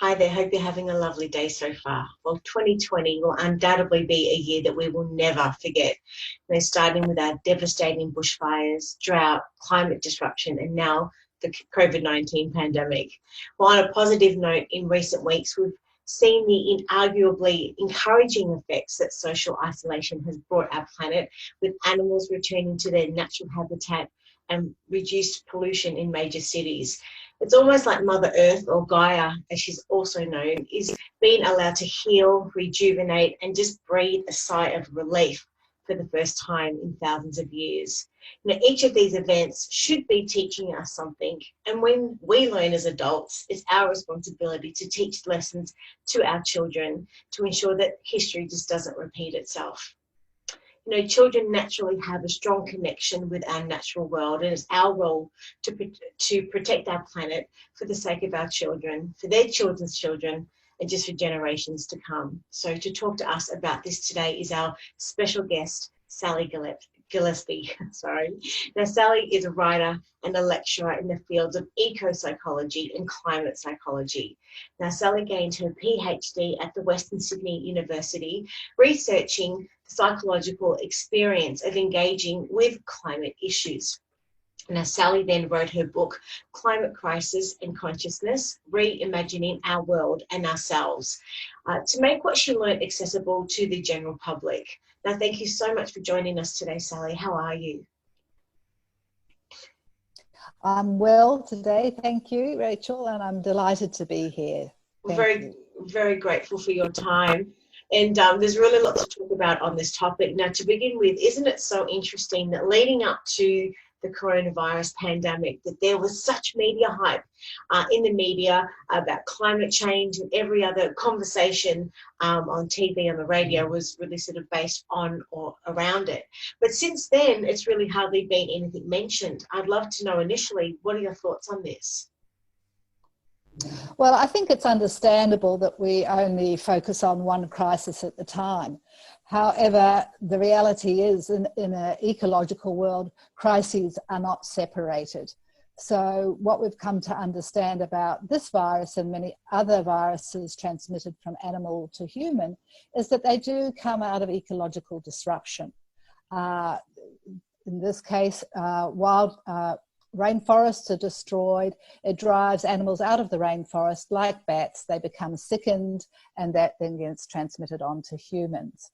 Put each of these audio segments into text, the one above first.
Hi there, hope you're having a lovely day so far. Well, 2020 will undoubtedly be a year that we will never forget. Starting with our devastating bushfires, drought, climate disruption, and now the COVID-19 pandemic. Well, on a positive note, in recent weeks, we've seen the inarguably encouraging effects that social isolation has brought our planet, with animals returning to their natural habitat and reduced pollution in major cities. It's almost like Mother Earth, or Gaia, as she's also known, is being allowed to heal, rejuvenate, and just breathe a sigh of relief for the first time in thousands of years. Each of these events should be teaching us something. And when we learn as adults, it's our responsibility to teach lessons to our children to ensure that history just doesn't repeat itself. Children naturally have a strong connection with our natural world, and it's our role to protect our planet for the sake of our children, for their children's children, and just for generations to come. So to talk to us about this today is our special guest, Sally Gillespie. Now, Sally is a writer and a lecturer in the fields of eco-psychology and climate psychology. Now, Sally gained her PhD at the Western Sydney University, researching the psychological experience of engaging with climate issues. Now, Sally then wrote her book, Climate Crisis and Consciousness, Reimagining Our World and Ourselves, to make what she learned accessible to the general public. Now, thank you so much for joining us today, Sally. How are you? I'm well today, thank you, Rachel, and I'm delighted to be here. Very grateful for your time. And there's really lots to talk about on this topic. Now, to begin with, isn't it so interesting that leading up to the coronavirus pandemic, that there was such media hype in the media about climate change, and every other conversation on TV, on the radio, was really sort of based on or around it. But since then, it's really hardly been anything mentioned. I'd love to know initially, what are your thoughts on this? Well, I think it's understandable that we only focus on one crisis at the time. However, the reality is, in an ecological world, crises are not separated. So what we've come to understand about this virus and many other viruses transmitted from animal to human is that they do come out of ecological disruption. In this case, wild rainforests are destroyed. It drives animals out of the rainforest like bats. They become sickened, and that then gets transmitted on to humans.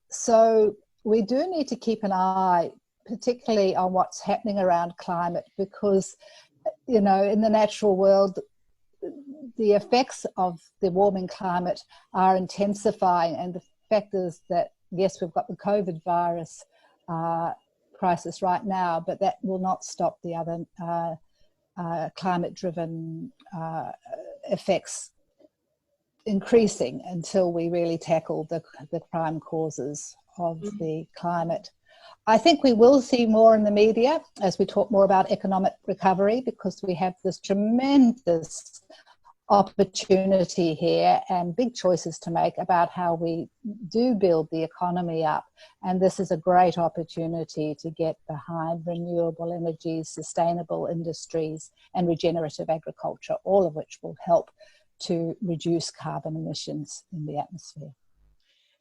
So we do need to keep an eye particularly on what's happening around climate, because, in the natural world, the effects of the warming climate are intensifying. And the fact is that, yes, we've got the COVID virus crisis right now, but that will not stop the other climate-driven effects increasing until we really tackle the prime causes of the climate. I think we will see more in the media as we talk more about economic recovery, because we have this tremendous opportunity here and big choices to make about how we do build the economy up. And this is a great opportunity to get behind renewable energies, sustainable industries, and regenerative agriculture, all of which will help to reduce carbon emissions in the atmosphere.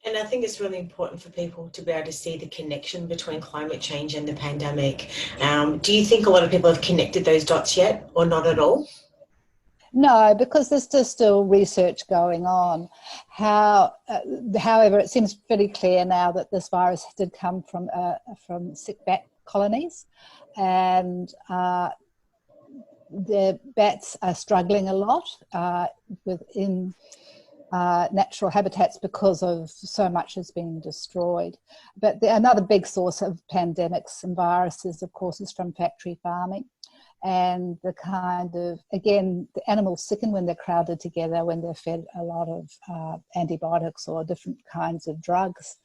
And I think it's really important for people to be able to see the connection between climate change and the pandemic. Do you think a lot of people have connected those dots yet, or not at all? No, because there's still research going on. However, it seems pretty clear now that this virus did come from sick bat colonies, and the bats are struggling a lot within natural habitats because of so much has been destroyed. But another big source of pandemics and viruses, of course, is from factory farming. And the kind of, again, the animals sicken when they're crowded together, when they're fed a lot of antibiotics or different kinds of drugs.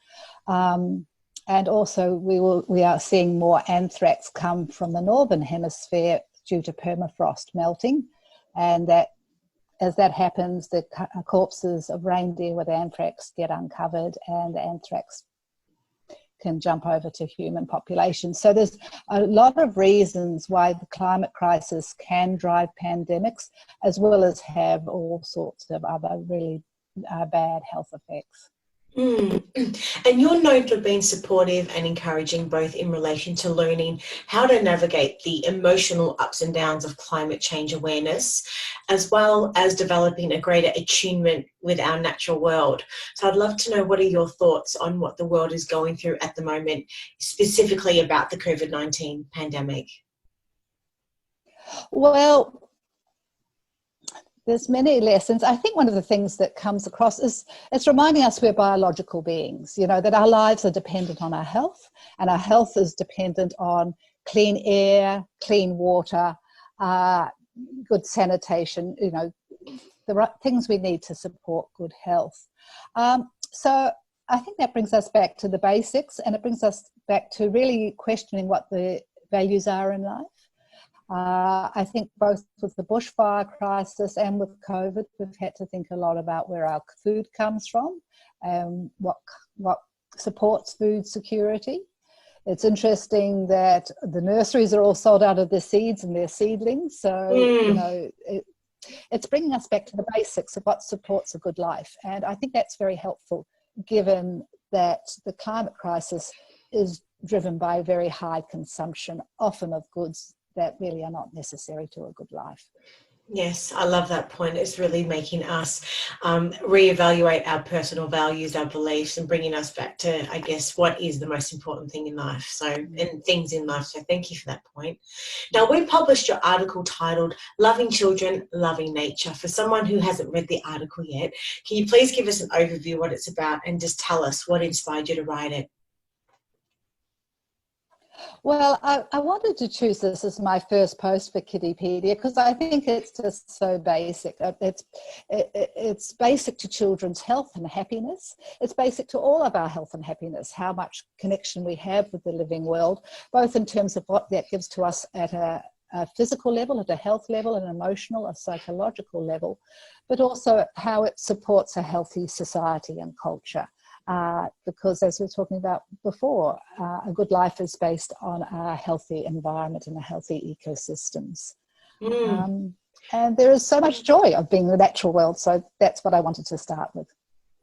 And also we are seeing more anthrax come from the northern hemisphere due to permafrost melting. And that, as that happens, the corpses of reindeer with anthrax get uncovered, and the anthrax can jump over to human populations. So there's a lot of reasons why the climate crisis can drive pandemics, as well as have all sorts of other really bad health effects. Mm. And you're known for being supportive and encouraging, both in relation to learning how to navigate the emotional ups and downs of climate change awareness, as well as developing a greater attunement with our natural world. So I'd love to know, what are your thoughts on what the world is going through at the moment, specifically about the COVID-19 pandemic? Well, there's many lessons. I think one of the things that comes across is it's reminding us we're biological beings, you know, that our lives are dependent on our health, and our health is dependent on clean air, clean water, good sanitation, you know, the right things we need to support good health. So I think that brings us back to the basics, and it brings us back to really questioning what the values are in life. I think both with the bushfire crisis and with COVID, we've had to think a lot about where our food comes from and what supports food security. It's interesting that the nurseries are all sold out of their seeds and their seedlings. So, you know, it's bringing us back to the basics of what supports a good life. And I think that's very helpful, given that the climate crisis is driven by very high consumption, often of goods that really are not necessary to a good life. Yes, I love that point. It's really making us reevaluate our personal values, our beliefs, and bringing us back to, I guess, what is the most important thing in life. So, and things in life. So thank you for that point. Now, we published your article titled Loving Children, Loving Nature. For someone who hasn't read the article yet, can you please give us an overview of what it's about and just tell us what inspired you to write it? Well, I wanted to choose this as my first post for Kiddipedia because I think it's just so basic. It's basic to children's health and happiness. It's basic to all of our health and happiness, how much connection we have with the living world, both in terms of what that gives to us at a physical level, at a health level, an emotional, a psychological level, but also how it supports a healthy society and culture. Because as we were talking about before, a good life is based on a healthy environment and a healthy ecosystems. And there is so much joy of being in the natural world, so that's what I wanted to start with.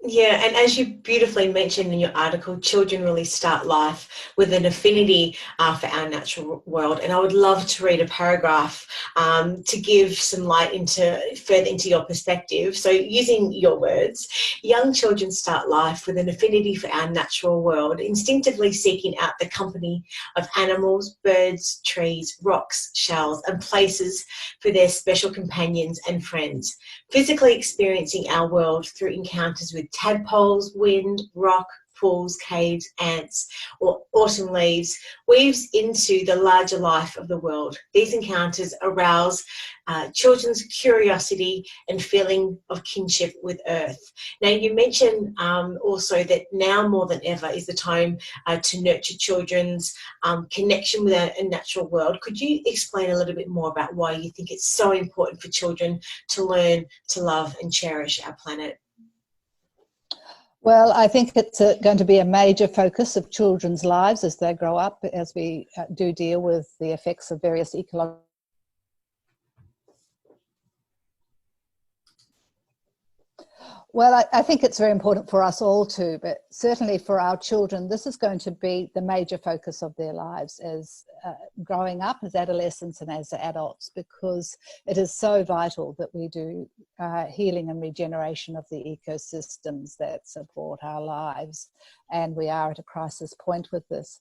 Yeah, and as you beautifully mentioned in your article, children really start life with an affinity for our natural world. And I would love to read a paragraph to give some light further into your perspective. So using your words, young children start life with an affinity for our natural world, instinctively seeking out the company of animals, birds, trees, rocks, shells, and places for their special companions and friends, physically experiencing our world through encounters with tadpoles, wind, rock, pools, caves, ants, or autumn leaves, weaves into the larger life of the world. These encounters arouse children's curiosity and feeling of kinship with Earth. Now, you mentioned also that now more than ever is the time to nurture children's connection with a natural world. Could you explain a little bit more about why you think it's so important for children to learn to love and cherish our planet? Well, I think it's going to be a major focus of children's lives as they grow up, as we do deal with the effects of various ecological. Well, I think it's very important for us all too, but certainly for our children, this is going to be the major focus of their lives as growing up as adolescents and as adults, because it is so vital that we do healing and regeneration of the ecosystems that support our lives. And we are at a crisis point with this.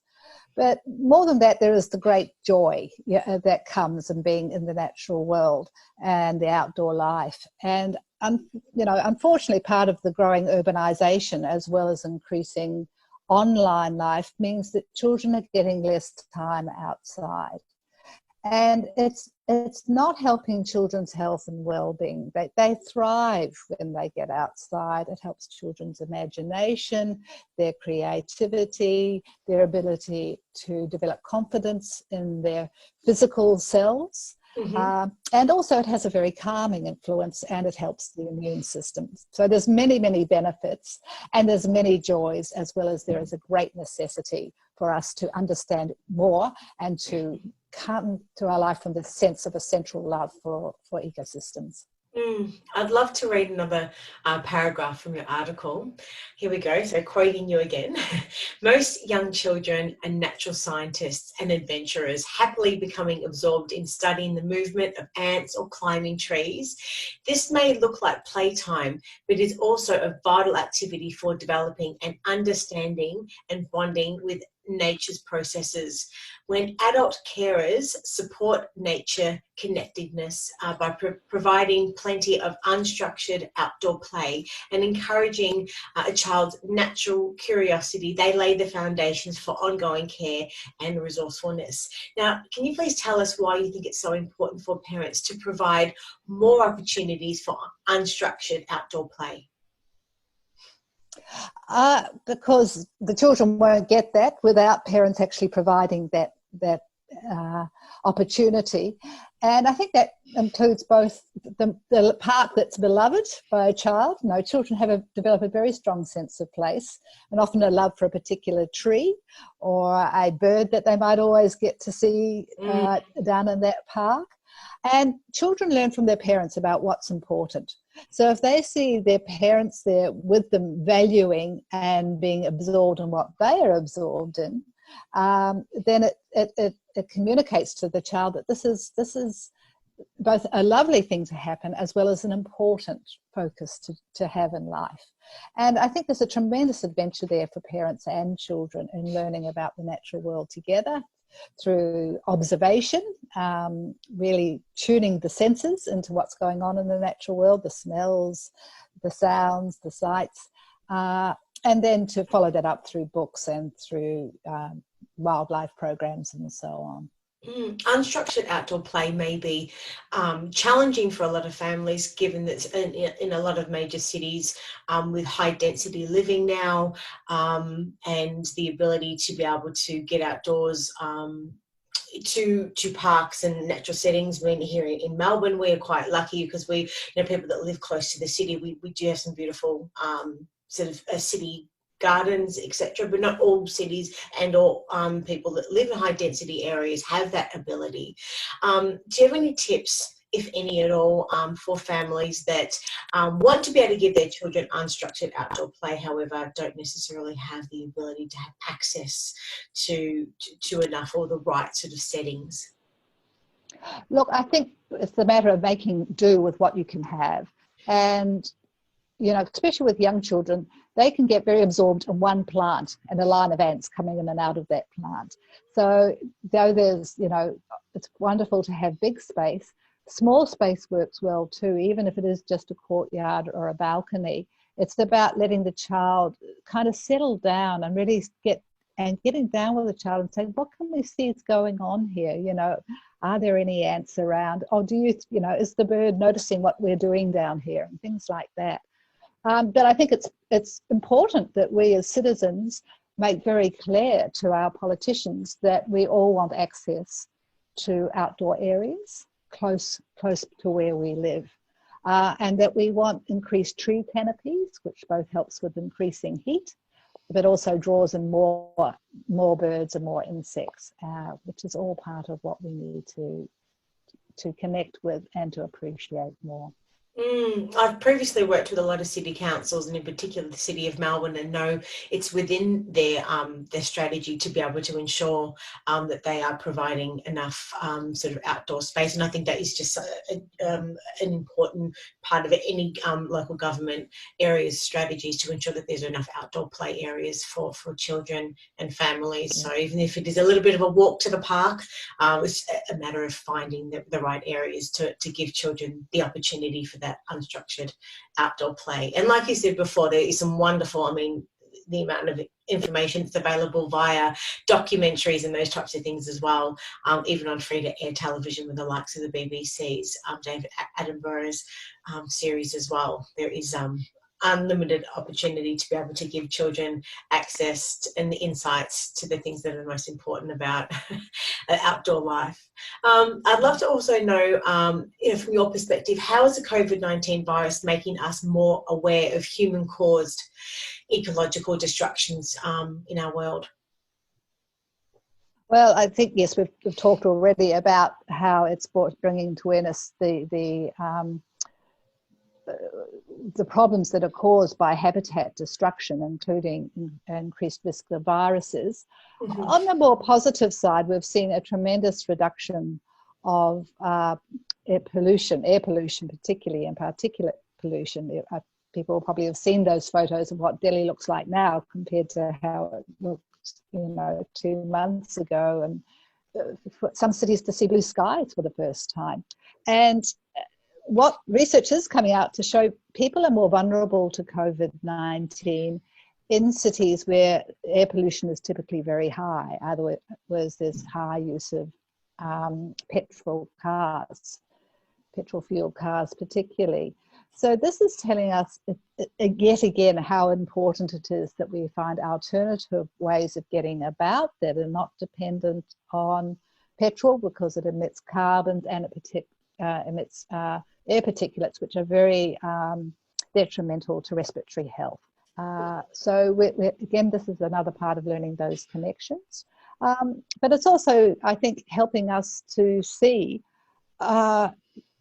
But more than that, there is the great joy that comes in being in the natural world and the outdoor life. And unfortunately, part of the growing urbanization as well as increasing online life means that children are getting less time outside. And it's not helping children's health and well-being. They thrive when they get outside. It helps children's imagination, their creativity, their ability to develop confidence in their physical selves. And also it has a very calming influence, and it helps the immune system. So there's many, many benefits, and there's many joys, as well as there is a great necessity for us to understand more and to come to our life from the sense of a central love for ecosystems. I'd love to read another paragraph from your article. Here we go. So quoting you again. Most young children are natural scientists and adventurers, happily becoming absorbed in studying the movement of ants or climbing trees. This may look like playtime, but is also a vital activity for developing an understanding and bonding with nature's processes. When adult carers support nature connectedness by providing plenty of unstructured outdoor play and encouraging a child's natural curiosity, they lay the foundations for ongoing care and resourcefulness. Now, can you please tell us why you think it's so important for parents to provide more opportunities for unstructured outdoor play? Because the children won't get that without parents actually providing that opportunity. And I think that includes both the park that's beloved by a child. You know, children develop a very strong sense of place, and often a love for a particular tree or a bird that they might always get to see down in that park. And children learn from their parents about what's important. So if they see their parents there with them valuing and being absorbed in what they are absorbed in, then it communicates to the child that this is both a lovely thing to happen as well as an important focus to have in life. And I think there's a tremendous adventure there for parents and children in learning about the natural world together through observation, really tuning the senses into what's going on in the natural world, the smells, the sounds, the sights, and then to follow that up through books and through wildlife programs and so on. Unstructured outdoor play may be challenging for a lot of families, given that in a lot of major cities with high density living now, and the ability to be able to get outdoors to parks and natural settings. When here in Melbourne, we're quite lucky because we, people that live close to the city, we do have some beautiful sort of city gardens, etc., but not all cities and all people that live in high density areas have that ability. Do you have any tips, if any at all, for families that want to be able to give their children unstructured outdoor play, however don't necessarily have the ability to have access to enough or the right sort of settings? Look, I think it's a matter of making do with what you can have. And especially with young children, they can get very absorbed in one plant and a line of ants coming in and out of that plant. So though there's, it's wonderful to have big space, small space works well too, even if it is just a courtyard or a balcony. It's about letting the child kind of settle down and really getting down with the child and saying, what can we see is going on here? Are there any ants around? Or is the bird noticing what we're doing down here? And things like that. But I think it's important that we as citizens make very clear to our politicians that we all want access to outdoor areas close to where we live, and that we want increased tree canopies, which both helps with increasing heat, but also draws in more birds and more insects, which is all part of what we need to connect with and to appreciate more. I've previously worked with a lot of city councils, and in particular the City of Melbourne, and know it's within their strategy to be able to ensure that they are providing enough sort of outdoor space. And I think that is just an important part of any local government area's strategies to ensure that there's enough outdoor play areas for children and families. So even if it is a little bit of a walk to the park, it's a matter of finding the right areas to give children the opportunity for that unstructured outdoor play. And like you said before, there is some wonderful, the amount of information that's available via documentaries and those types of things as well, even on free-to-air television with the likes of the BBC's David Attenborough's series as well. There is unlimited opportunity to be able to give children access and the insights to the things that are most important about outdoor life. I'd love to also know, from your perspective, how is the COVID-19 virus making us more aware of human-caused ecological destructions in our world? Well, I think, yes, we've talked already about how it's bringing to awareness the problems that are caused by habitat destruction, including increased risk of viruses. Mm-hmm. On the more positive side, we've seen a tremendous reduction of air pollution particularly, and particulate pollution. People probably have seen those photos of what Delhi looks like now compared to how it looked 2 months ago, and for some cities to see blue skies for the first time. And what research is coming out to show people are more vulnerable to COVID-19 in cities where air pollution is typically very high. Otherwise, there's high use of petrol fuel cars particularly. So this is telling us yet again how important it is that we find alternative ways of getting about that are not dependent on petrol, because it emits carbon and it emits air particulates, which are very detrimental to respiratory health. So again, this is another part of learning those connections. But it's also, I think, helping us to see, our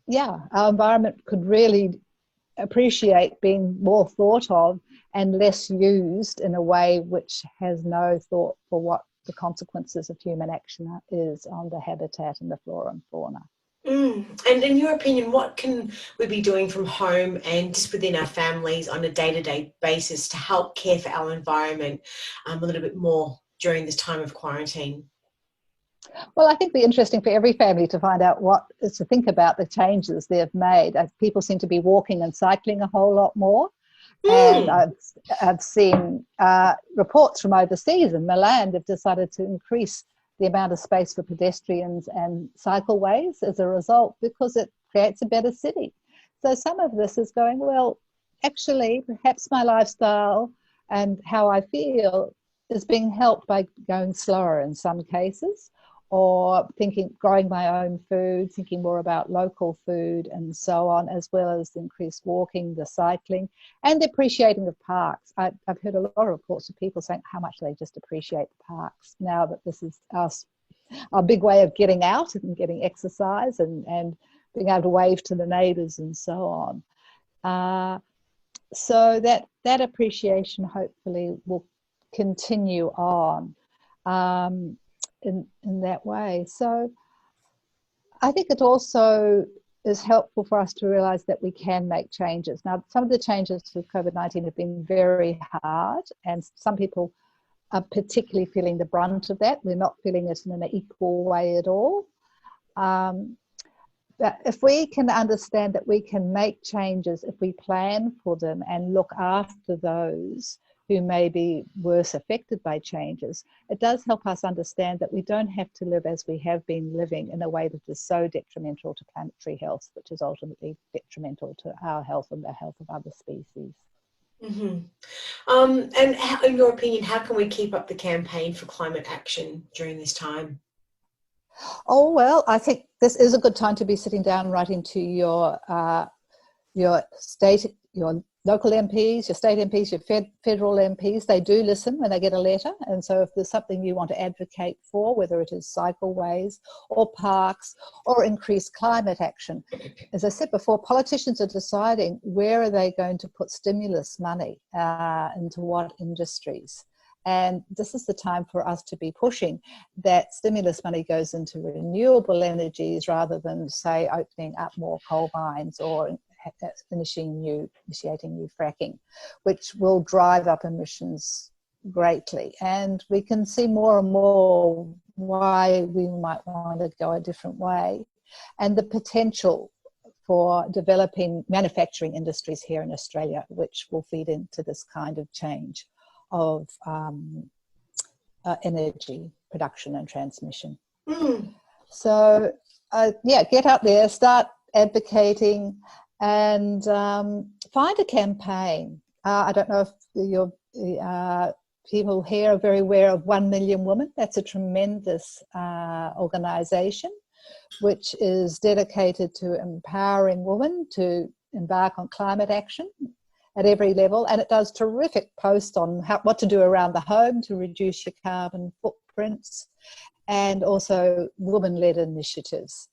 environment could really appreciate being more thought of and less used in a way which has no thought for what the consequences of human action is on the habitat and the flora and fauna. And in your opinion, what can we be doing from home and just within our families on a day-to-day basis to help care for our environment a little bit more during this time of quarantine? Well, I think it'd be interesting for every family to find out to think about the changes they've made. People seem to be walking and cycling a whole lot more. And I've seen reports from overseas. In Milan, they've decided to increase the amount of space for pedestrians and cycleways as a result, because it creates a better city. So some of this is going, well, actually, perhaps my lifestyle and how I feel is being helped by going slower in some cases, or growing my own food, thinking more about local food and so on, as well as the increased walking, the cycling, and the appreciating of parks. I've heard a lot of reports of people saying how much they just appreciate the parks now that this is our big way of getting out and getting exercise and being able to wave to the neighbours and so on. So that appreciation hopefully will continue on. In that way. So I think it also is helpful for us to realise that we can make changes. Now, some of the changes with COVID-19 have been very hard, and some people are particularly feeling the brunt of that. We're not feeling it in an equal way at all. But if we can understand that we can make changes if we plan for them and look after those who may be worse affected by changes, it does help us understand that we don't have to live as we have been living in a way that is so detrimental to planetary health, which is ultimately detrimental to our health and the health of other species. Mm-hmm. And how, in your opinion, how can we keep up the campaign for climate action during this time? Oh, well, I think this is a good time to be sitting down and writing to your state, your local MPs, your state MPs, your federal MPs. They do listen when they get a letter. And so if there's something you want to advocate for, whether it is cycleways or parks or increased climate action, as I said before, politicians are deciding where are they going to put stimulus money into what industries. And this is the time for us to be pushing that stimulus money goes into renewable energies rather than, say, opening up more coal mines or initiating new fracking, which will drive up emissions greatly. And we can see more and more why we might want to go a different way, and the potential for developing manufacturing industries here in Australia, which will feed into this kind of change of energy production and transmission. So get out there, start advocating, and find a campaign. I don't know if your people here are very aware of 1 Million Women. That's a tremendous organisation which is dedicated to empowering women to embark on climate action at every level, and it does terrific posts on what to do around the home to reduce your carbon footprints, and also women-led initiatives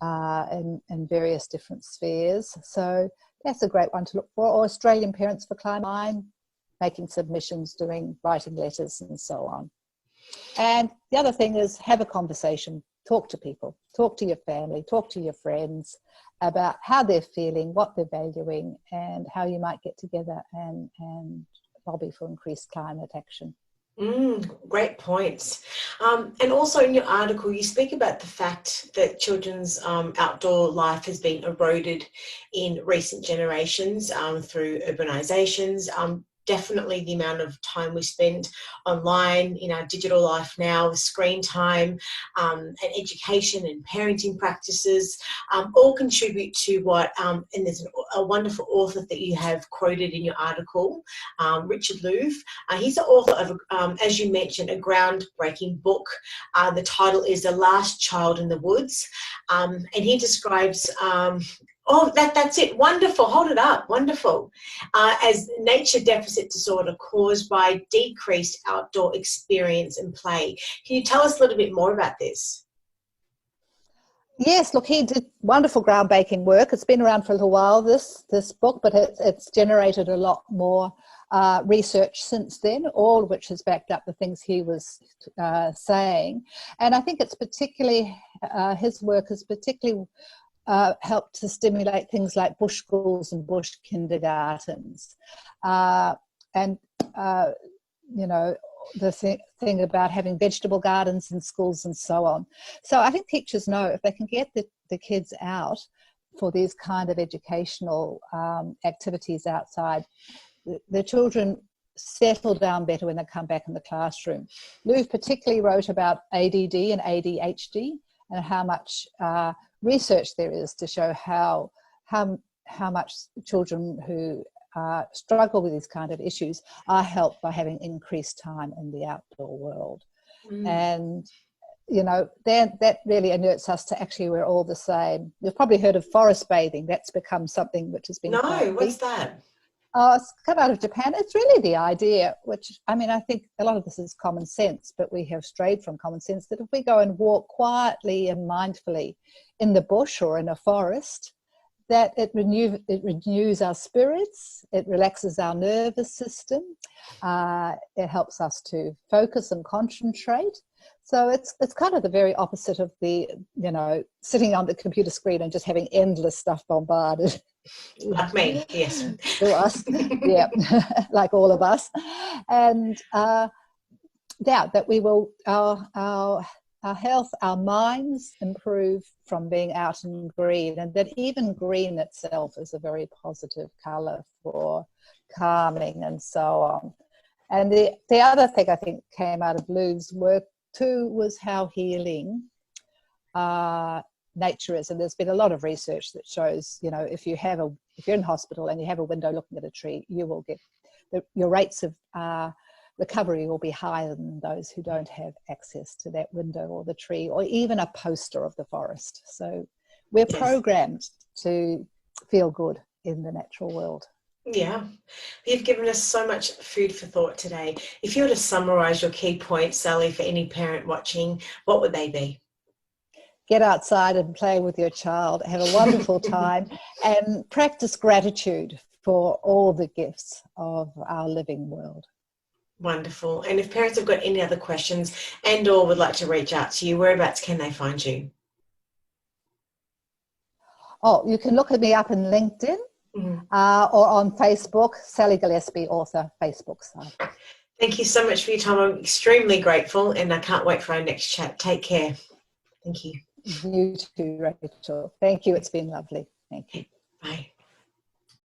in various different spheres. So that's a great one to look for. Or Australian Parents for Climate, making submissions, writing letters and so on. And the other thing is have a conversation, talk to people, talk to your family, talk to your friends about how they're feeling, what they're valuing, and how you might get together and lobby for increased climate action. Great points. And also in your article, you speak about the fact that children's outdoor life has been eroded in recent generations through urbanizations. Definitely the amount of time we spend online in our digital life now, with screen time and education and parenting practices, all contribute to what, and there's a wonderful author that you have quoted in your article, Richard Louv. He's the author of, as you mentioned, a groundbreaking book. The title is The Last Child in the Woods, and he describes that's it. Wonderful. Hold it up. Wonderful. As nature deficit disorder caused by decreased outdoor experience and play. Can you tell us a little bit more about this? Yes, look, he did wonderful groundbreaking work. It's been around for a little while, this book, but it's generated a lot more research since then, all of which has backed up the things he was saying. And I think it's particularly, his work has particularly helped to stimulate things like bush schools and bush kindergartens. And the thing about having vegetable gardens in schools and so on. So I think teachers know if they can get the kids out for these kind of educational activities outside, the children settle down better when they come back in the classroom. Louv particularly wrote about ADD and ADHD and how much research there is to show how much children who struggle with these kind of issues are helped by having increased time in the outdoor world. And that really alerts us to actually we're all the same. You've probably heard of forest bathing. That's become something which has been No, what's that? It's come out of Japan. It's really the idea, which, I mean, I think a lot of this is common sense, but we have strayed from common sense, that if we go and walk quietly and mindfully in the bush or in a forest, that it renews our spirits, it relaxes our nervous system, it helps us to focus and concentrate. So it's kind of the very opposite of the, sitting on the computer screen and just having endless stuff bombarded. Like me, yes. To us, yeah, like all of us. And that we will, our health, our minds improve from being out in green, and that even green itself is a very positive colour for calming and so on. And the other thing I think came out of Louv's work too was how healing nature is. And there's been a lot of research that shows, if you're in hospital and you have a window looking at a tree, you will get your rates of recovery will be higher than those who don't have access to that window or the tree or even a poster of the forest. So we're programmed to feel good in the natural world. Yeah, you've given us so much food for thought today. If you were to summarise your key points, Sally, for any parent watching, what would they be? Get outside and play with your child, have a wonderful time, and practice gratitude for all the gifts of our living world. Wonderful. And if parents have got any other questions and or would like to reach out to you, whereabouts can they find you? Oh, you can look at me up in LinkedIn or on Facebook, Sally Gillespie, author, Facebook site. Thank you so much for your time. I'm extremely grateful and I can't wait for our next chat. Take care. Thank you. You too, Rachel. Thank you. It's been lovely. Thank you. Bye.